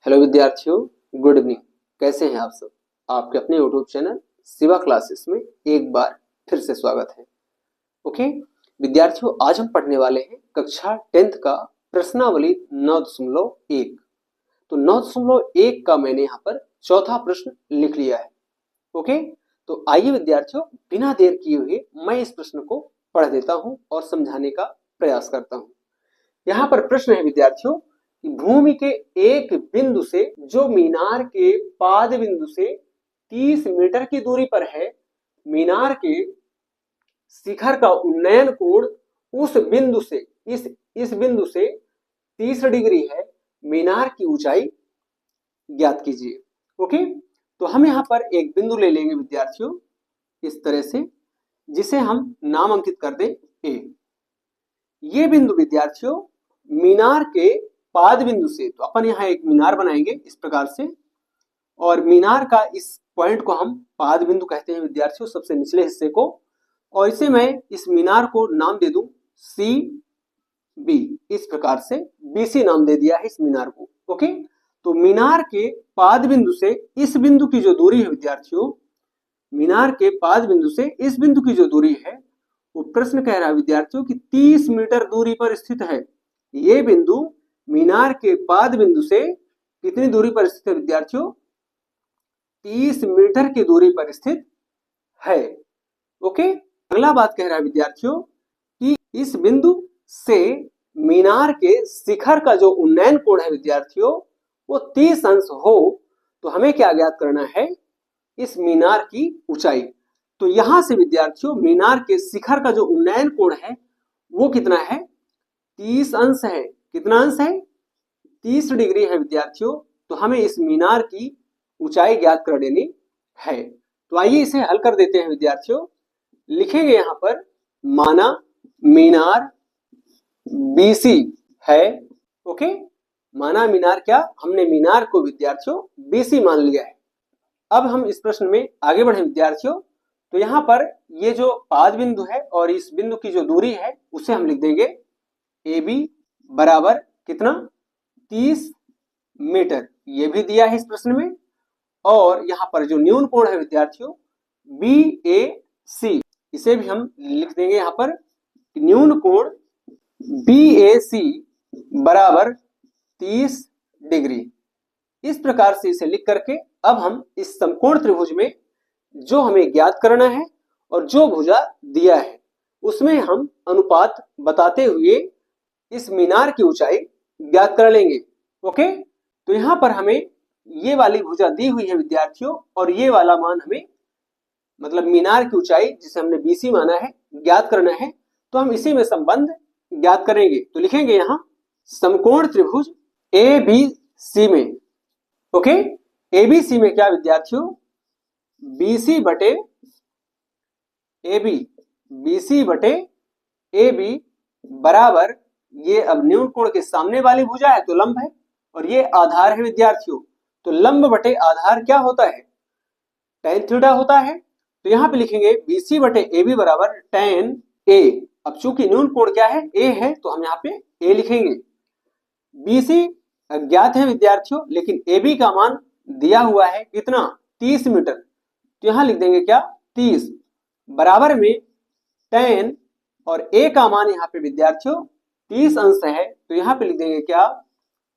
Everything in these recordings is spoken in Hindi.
हेलो विद्यार्थियों, गुड इवनिंग। कैसे हैं आप सब? आपके अपने यूट्यूब चैनल शिवा क्लासेस में एक बार फिर से स्वागत है। ओके विद्यार्थियों, आज हम पढ़ने वाले हैं कक्षा 10th का प्रश्नावली 9.1। तो 9.1 का मैंने यहाँ पर चौथा प्रश्न लिख लिया है। ओके, तो आइए विद्यार्थियों, बिना देर किए हुए मैं इस प्रश्न को पढ़ देता हूँ और समझाने का प्रयास करता हूँ। यहाँ पर प्रश्न है विद्यार्थियों, भूमि के एक बिंदु से जो मीनार के पाद बिंदु से 30 मीटर की दूरी पर है, मीनार के शिखर का उन्नयन कोण उस बिंदु से इस बिंदु से 30 डिग्री है। मीनार की ऊंचाई ज्ञात कीजिए। ओके, तो हम यहाँ पर एक बिंदु ले लेंगे विद्यार्थियों इस तरह से, जिसे हम नाम अंकित कर दें ए। ये बिंदु विद्यार्थियों मीनार के पाद बिंदु से, तो अपन यहाँ एक मीनार बनाएंगे इस प्रकार से, और मीनार का इस पॉइंट को हम पाद बिंदु कहते हैं विद्यार्थियों, सबसे निचले हिस्से को। और इसे मैं इस मीनार को नाम दे दूं सी बी, इस प्रकार से बीसी नाम दे दिया है इस मीनार को। ओके, तो मीनार के पाद बिंदु से इस बिंदु की जो दूरी है विद्यार्थियों, मीनार के पाद बिंदु से इस बिंदु की जो दूरी है, वो प्रश्न कह रहा है विद्यार्थियों कि 30 मीटर दूरी पर स्थित है। ये बिंदु मीनार के पाद बिंदु से कितनी दूरी पर स्थित है विद्यार्थियों? 30 मीटर की दूरी पर स्थित है। ओके, अगला बात कह रहा है विद्यार्थियों कि इस बिंदु से मीनार के शिखर का जो उन्नयन कोण है विद्यार्थियों, वो 30 अंश हो। तो हमें क्या ज्ञात करना है? इस मीनार की ऊंचाई। तो यहां से विद्यार्थियों मीनार के शिखर का जो उन्नयन कोण है वो कितना है? 30 अंश है। कितना अंश है? 30 डिग्री है विद्यार्थियों। तो हमें इस मीनार की ऊंचाई ज्ञात कर लेनी है। तो आइए इसे हल कर देते हैं विद्यार्थियों। लिखेंगे यहां पर, माना मीनार बीसी है। ओके, माना मीनार क्या? हमने मीनार को विद्यार्थियों बीसी मान लिया है। अब हम इस प्रश्न में आगे बढ़े विद्यार्थियों। तो यहाँ पर ये जो पाद बिंदु है और इस बिंदु की जो दूरी है उसे हम लिख देंगे ए बी बराबर कितना? 30 मीटर। ये भी दिया है इस प्रश्न में। और यहाँ पर जो न्यून कोण है विद्यार्थियों बी ए सी, इसे भी हम लिख देंगे यहाँ पर न्यून कोण बी ए सी बराबर 30 डिग्री। इस प्रकार से इसे लिख करके अब हम इस समकोण त्रिभुज में जो हमें ज्ञात करना है और जो भुजा दिया है उसमें हम अनुपात बताते हुए इस मीनार की ऊंचाई ज्ञात कर लेंगे। ओके, तो यहां पर हमें ये वाली भुजा दी हुई है विद्यार्थियों, और ये वाला मान हमें, मतलब मीनार की ऊंचाई जिसे हमने बीसी माना है, ज्ञात करना है। तो हम इसी में संबंध ज्ञात करेंगे। तो लिखेंगे यहां समकोण त्रिभुज ए बी सी में। ओके, एबीसी में क्या विद्यार्थियों? बीसी बटे ए बी, बीसी बटे ए बी बराबर, ये अब न्यून कोण के सामने वाली भुजा है तो लंब है, और ये आधार है विद्यार्थियों। तो लंब बटे आधार क्या होता है? tan थीटा होता है। तो यहां पे लिखेंगे बीसी बटे ए बी बराबर tan ए। अब चूंकि न्यून कोण क्या है? ए है, तो हम यहाँ पे ए लिखेंगे। बीसी अज्ञात है विद्यार्थियों, लेकिन ए बी का मान दिया हुआ है कितना? 30 मीटर। तो यहां लिख देंगे क्या? 30 बराबर में tan, और a का मान यहाँ पे विद्यार्थियों 30 अंश है, तो यहाँ पे लिख देंगे क्या?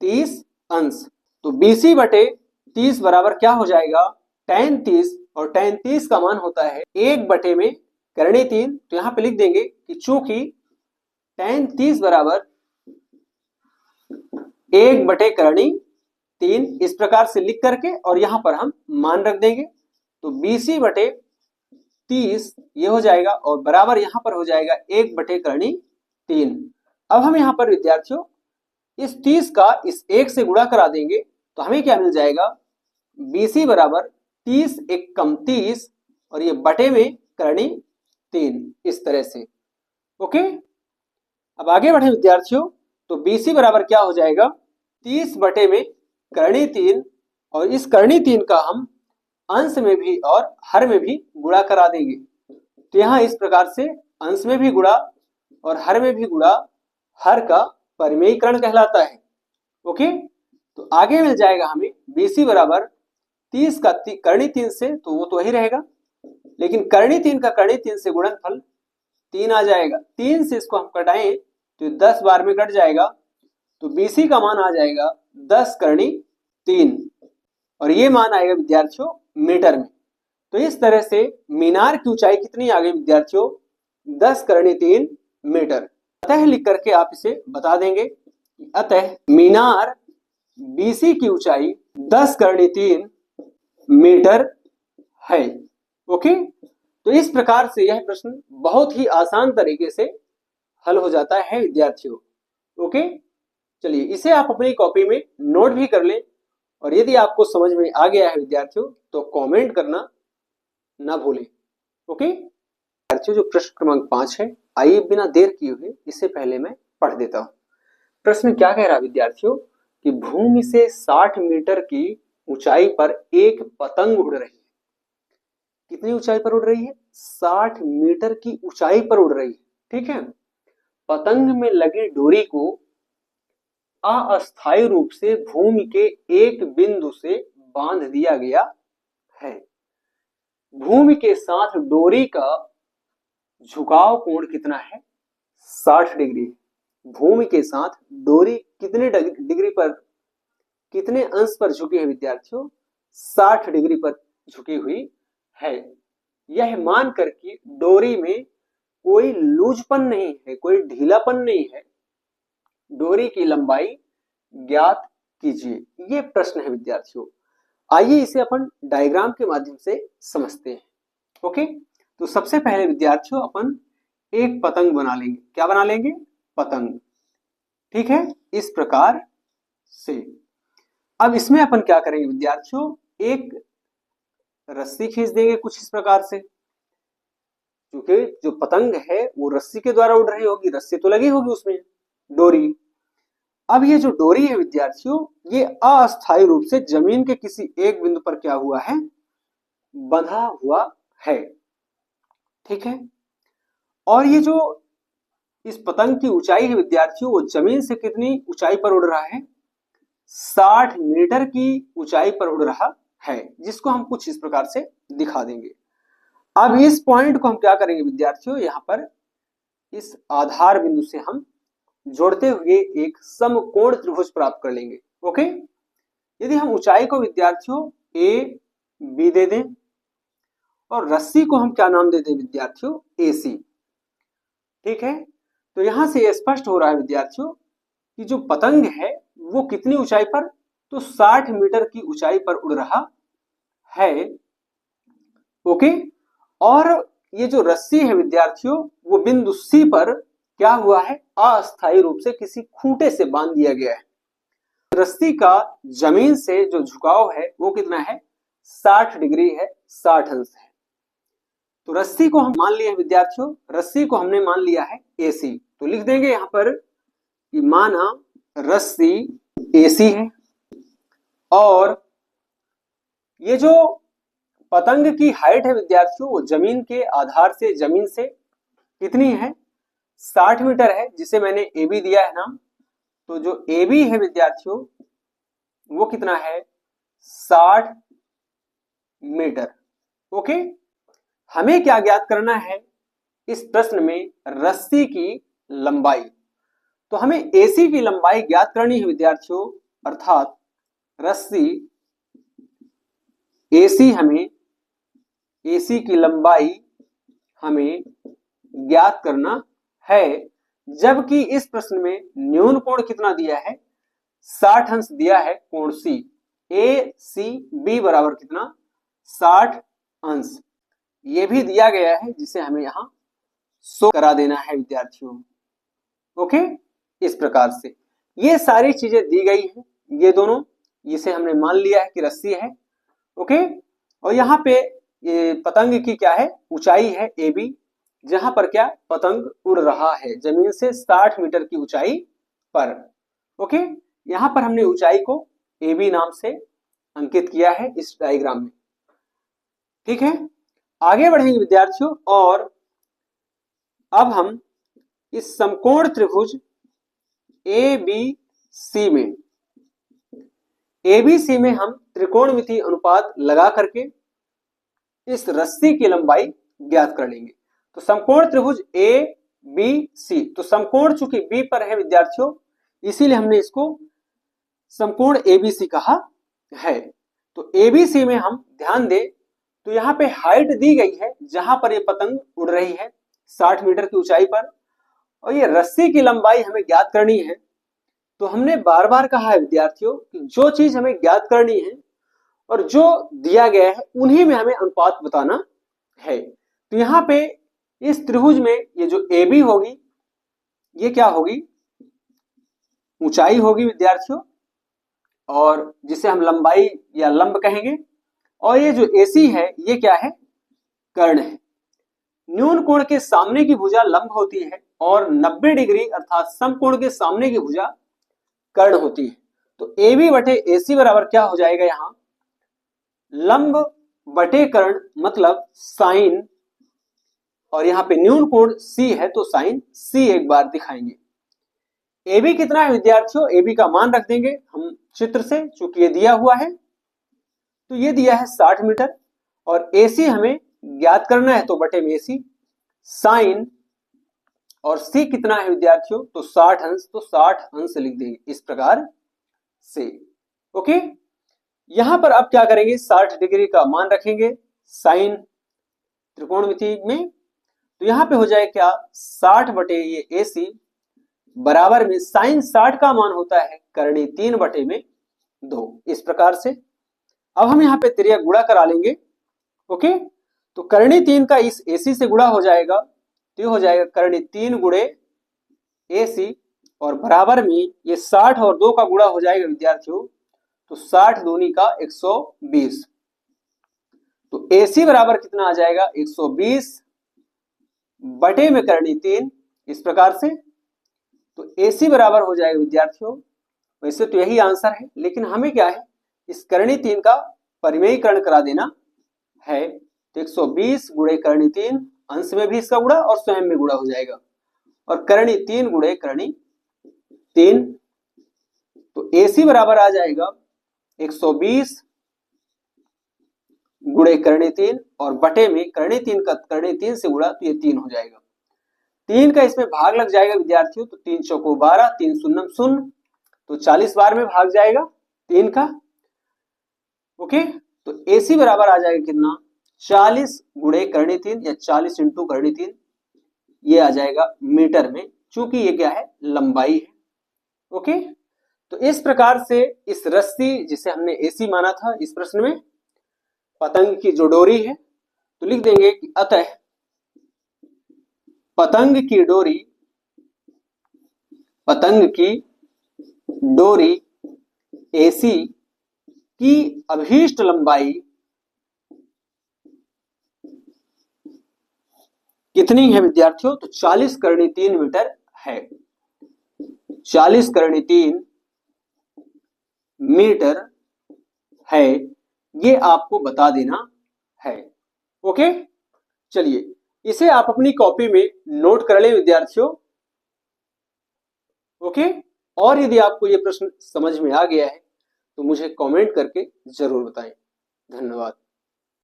30 अंश। तो BC बटे 30 बराबर क्या हो जाएगा? tan 30, और tan 30 का मान होता है 1 बटे में करणी 3। तो यहाँ पे लिख देंगे कि चूंकि tan 30 बराबर 1 बटे करणी 3, इस प्रकार से लिख करके और यहां पर हम मान रख देंगे। तो BC बटे 30 ये हो जाएगा, और बराबर यहां पर हो जाएगा 1 बटे करणी 3। अब हम यहां पर विद्यार्थियों इस 30 का इस 1 से गुणा करा देंगे, तो हमें क्या मिल जाएगा? BC बराबर 30 एक कम 30, और ये बटे में करणी 3, इस तरह से। ओके, अब आगे बढ़े विद्यार्थियों। तो BC बराबर क्या हो जाएगा? 30 बटे में करणी 3, और इस करणी 3 का हम अंश में भी और हर में भी गुणा करा देंगे। तो यहां इस प्रकार से अंश में भी गुणा और हर में भी गुणा हर का परिमेयीकरण कहलाता है। ओके, तो आगे मिल जाएगा हमें BC बराबर 30 का करणी 3 से, तो वो तो वही रहेगा, लेकिन करणी 3 का करणी 3 से गुणनफल 3 आ जाएगा। 3 से इसको हम कटाएं तो 10 बार में कट जाएगा, तो BC का मान आ जाएगा 10 करणी 3, और ये मान आएगा विद्यार्थियों मीटर में। तो इस तरह से मीनार की ऊंचाई कितनी आ गई विद्यार्थियों, 10 करणी 3 मीटर। अतः लिख करके आप इसे बता देंगे, अतः मीनार BC की ऊंचाई 10 करणी 3 मीटर है। ओके, तो इस प्रकार से यह प्रश्न बहुत ही आसान तरीके से हल हो जाता है विद्यार्थियों। ओके, चलिए इसे आप अपनी कॉपी में नोट भी कर लें, और यदि आपको समझ में आ गया है विद्यार्थियों तो कमेंट करना ना भूलें। ओके विद्यार्थियों, जो प्रश्न क्रमांक 5 है, आइए बिना देर किए हुए इसे पहले मैं पढ़ देता हूं। प्रश्न क्या कह रहा है विद्यार्थियों कि भूमि से 60 मीटर की ऊंचाई पर एक पतंग उड़ रही है। कितनी ऊंचाई पर उड़ रही है, 60 मीटर की ऊंचाई पर उड़ रही है। ठीक है, पतंग में लगी डोरी को अस्थायी रूप से भूमि के एक बिंदु से बांध दिया गया है। भूमि के साथ डोरी का झुकाव कोण कितना है, 60 डिग्री। भूमि के साथ डोरी कितने डिग्री पर, कितने अंश पर झुकी है विद्यार्थियों, 60 डिग्री पर झुकी हुई है। यह मानकर कि डोरी में कोई लूजपन नहीं है, कोई ढीलापन नहीं है, डोरी की लंबाई ज्ञात कीजिए। ये प्रश्न है विद्यार्थियों। आइए इसे अपन डायग्राम के माध्यम से समझते हैं। ओके, तो सबसे पहले विद्यार्थियों अपन एक पतंग बना लेंगे। क्या बना लेंगे, पतंग। ठीक है, इस प्रकार से। अब इसमें अपन क्या करेंगे विद्यार्थियों, एक रस्सी खींच देंगे कुछ इस प्रकार से, क्योंकि जो पतंग है वो रस्सी के द्वारा उड़ रही होगी, रस्सी तो लगी होगी उसमें, डोरी। अब ये जो डोरी है विद्यार्थियों, ये अस्थायी रूप से जमीन के किसी एक बिंदु पर क्या हुआ है, बंधा हुआ है। ठीक है, और ये जो इस पतंग की ऊंचाई है विद्यार्थियों, वो जमीन से कितनी ऊंचाई पर उड़ रहा है, 60 मीटर की ऊंचाई पर उड़ रहा है, जिसको हम कुछ इस प्रकार से दिखा देंगे। अब इस पॉइंट को हम क्या करेंगे विद्यार्थियों, यहां पर इस आधार बिंदु से हम जोड़ते हुए एक समकोण त्रिभुज प्राप्त कर लेंगे। ओके, यदि हम ऊंचाई को विद्यार्थियों ए बी दे दें और रस्सी को हम क्या नाम दे दें विद्यार्थियों, AC। ठीक है, तो यहां से स्पष्ट हो रहा है विद्यार्थियों कि जो पतंग है वो कितनी ऊंचाई पर, तो 60 मीटर की ऊंचाई पर उड़ रहा है। ओके, और ये जो रस्सी है विद्यार्थियों, वो बिंदु C पर क्या हुआ है, अस्थायी रूप से किसी खूंटे से बांध दिया गया है। रस्सी का जमीन से जो झुकाव है वो कितना है, 60 डिग्री है, 60 अंश है। तो रस्सी को हम मान लिया है विद्यार्थियों, रस्सी को हमने मान लिया है AC। तो लिख देंगे यहां पर कि माना रस्सी AC है, और ये जो पतंग की हाइट है विद्यार्थियों, वो जमीन के आधार से, जमीन से कितनी है, 60 मीटर है, जिसे मैंने AB दिया है नाम। तो जो AB है विद्यार्थियों, वो कितना है, 60 मीटर। ओके, हमें क्या ज्ञात करना है इस प्रश्न में, रस्सी की लंबाई। तो हमें AC की लंबाई ज्ञात करनी है विद्यार्थियों, अर्थात रस्सी AC की लंबाई हमें ज्ञात करना है, जबकि इस प्रश्न में न्यून कोण कितना दिया है, 60 अंश दिया है कोण C। ACB बराबर कितना, 60 अंश। ये भी दिया गया है, जिसे हमें यहां शो करा देना है विद्यार्थियों। ओके, इस प्रकार से ये सारी चीजें दी गई हैं, ये दोनों, इसे हमने मान लिया है कि रस्सी है। ओके, और यहाँ पे ये पतंग की क्या है, ऊंचाई है AB, जहां पर क्या पतंग उड़ रहा है जमीन से 60 मीटर की ऊंचाई पर। ओके, यहां पर हमने ऊंचाई को AB नाम से अंकित किया है इस डायग्राम में। ठीक है, आगे बढ़ेंगे विद्यार्थियों, और अब हम इस समकोण त्रिभुज ABC में एबीसी में हम त्रिकोणमितीय अनुपात लगा करके इस रस्सी की लंबाई ज्ञात कर लेंगे। तो समकोण त्रिभुज ए बी सी, तो समकोण चूंकि बी पर है विद्यार्थियों, इसीलिए हमने इसको समकोण एबीसी कहा है। तो एबीसी में हम ध्यान दें तो यहाँ पे हाइट दी गई है जहां पर ये पतंग उड़ रही है 60 मीटर की ऊंचाई पर, और ये रस्सी की लंबाई हमें ज्ञात करनी है। तो हमने बार बार कहा है विद्यार्थियों कि जो चीज हमें ज्ञात करनी है और जो दिया गया है उन्हीं में हमें अनुपात बताना है। तो यहाँ पे इस त्रिभुज में ये जो ए बी होगी ये क्या होगी, ऊंचाई होगी विद्यार्थियों, और जिसे हम लंबाई या लंब कहेंगे, और ये जो एसी है ये क्या है, कर्ण है। न्यून कोण के सामने की भुजा लंब होती है और 90 डिग्री अर्थात समकोण के सामने की भुजा कर्ण होती है। तो ए बी बटे ए सी बराबर क्या हो जाएगा, यहां लंब बटे कर्ण मतलब साइन, और यहां पे न्यून कोण सी है तो साइन सी एक बार दिखाएंगे। ए बी कितना है विद्यार्थियों, ए बी का मान रख देंगे हम चित्र से, चूंकि ये दिया हुआ है। तो ये दिया है 60 मीटर, और ए सी हमें ज्ञात करना है तो बटे में ए सी, साइन और सी कितना है विद्यार्थियों, तो 60 अंश, तो 60 अंश लिख देंगे इस प्रकार से। ओके, यहां पर अब क्या करेंगे, 60 डिग्री का मान रखेंगे साइन त्रिकोणमिति में। तो यहां पे हो जाए क्या, 60 बटे ये ए सी बराबर में साइन 60 का मान होता है करणी 3 बटे में 2, इस प्रकार से। अब हम यहाँ पे त्रिज्या गुणा करा लेंगे। ओके, तो करणी 3 का इस एसी से गुणा हो जाएगा, तो हो जाएगा करणी 3 गुणे एसी, और बराबर में ये 60 और 2 का गुणा हो जाएगा विद्यार्थियों, तो 60 दूनी का 120। तो एसी बराबर कितना आ जाएगा, 120 बटे में करणी 3, इस प्रकार से। तो एसी बराबर हो जाएगा विद्यार्थियों, वैसे तो यही आंसर है, लेकिन हमें क्या है, इस करणी 3 का परिमेयीकरण करा देना है। तो 120 गुणे करणी 3, अंश में भी इसका गुणा और स्वयं में गुणा हो जाएगा, और करणी 3 गुणे करणी 3, तो एसी बराबर आ जाएगा 120 गुणे करणी 3 और बटे में करणी 3 का करणी 3 से गुणा, तो ये 3 हो जाएगा। 3 का इसमें भाग लग जाएगा विद्यार्थियों, तो 3 चौको 12, 3 शून्यम शून्य, तो 40 बार में भाग जाएगा 3 का। ओके, तो एसी बराबर आ जाएगा कितना, 40 गुणे करणी 3 या 40 इंटू करणी 3, ये आ जाएगा मीटर में, चूंकि ये क्या है, लंबाई है। ओके, तो इस प्रकार से इस रस्सी जिसे हमने एसी माना था इस प्रश्न में, पतंग की जो डोरी है, तो लिख देंगे कि अतः पतंग की डोरी एसी की अभीष्ट लंबाई कितनी है विद्यार्थियों, तो 40 करणी 3 मीटर है। 40 करणी 3 मीटर है, ये आपको बता देना है। ओके, चलिए इसे आप अपनी कॉपी में नोट कर लें विद्यार्थियों। ओके, और यदि आपको ये प्रश्न समझ में आ गया है तो मुझे कमेंट करके जरूर बताएं। धन्यवाद।